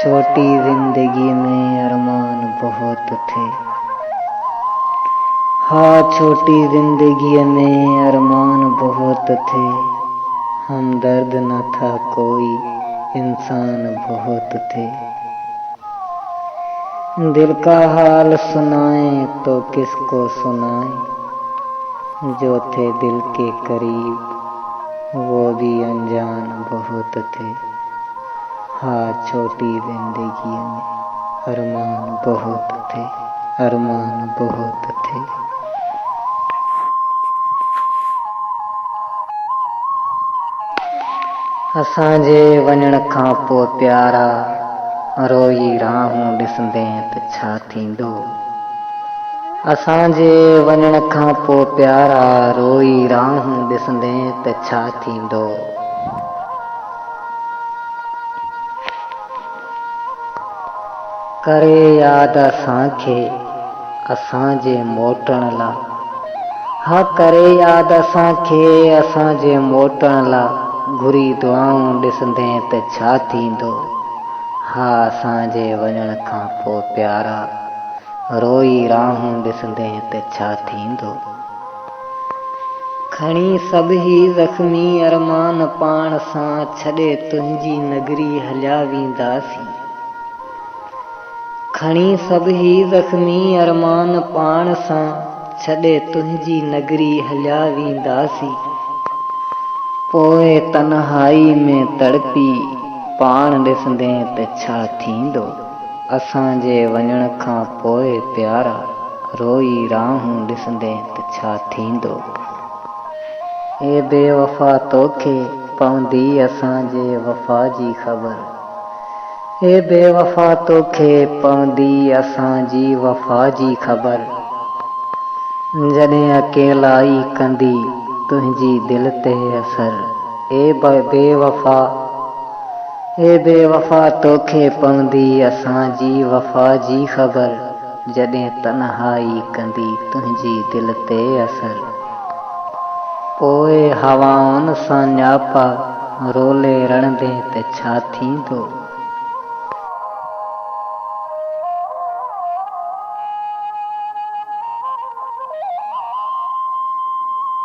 छोटी जिंदगी में अरमान बहुत थे। हाँ, छोटी जिंदगी में अरमान बहुत थे। हमदर्द न था कोई, इंसान बहुत थे। दिल का हाल सुनाएं तो किसको सुनाएं, जो थे दिल के करीब वो भी अनजान बहुत थे। हाँ, छोटी जिंदगी में अरमान बहुत थे, अरमान बहुत थे। असांजे वञण खां पोइ प्यारा रोई राहूं ॾिसंदे त छा थींदो। असांजे वञण खां पोइ प्यारा रोई राहूं ॾिसंदे त छा थींदो। करे याद असांखे असांजे मोटण ला। हा, करे याद असांखे असांजे मोटण ला। घुरी दुआऊं ॾिसंदे त छा थींदो। हा, असांजे वञण खां पोइ प्यारा रोई राहूं ॾिसंदे त छा थींदो। खणी सभई ज़ख्मी अरमान पाण सां छॾे तुंहिंजी नगरी हलिया वेंदासीं। खणी सभई ज़ख्मी अरमान पाण सां छॾे तुंहिंजी नगरी हलिया वेंदासीं। पोइ तन्हाई में तड़पी पाण ॾिसंदे त छा थींदो। असांजे वञण खां पोइ प्यारा रोई राहूं ॾिसंदे त छा थींदो। ए बेवफ़ा तोखे पवंदी असांजे वफ़ा जी ख़बर। ए बेवफ़ा तोखे पवंदी असांजी वफ़ा जी ख़बर। जॾहिं अकेलाई कंदी तुंहिंजी दिलि ते असर। ए बेवफ़ा तोखे पवंदी असांजी वफ़ा जी ख़बर। जॾहिं तन्हाई कंदी तुंहिंजी दिलि ते असर। पोइ हवाउनि सां न्यापा रोले रड़ंदे त छा थींदो।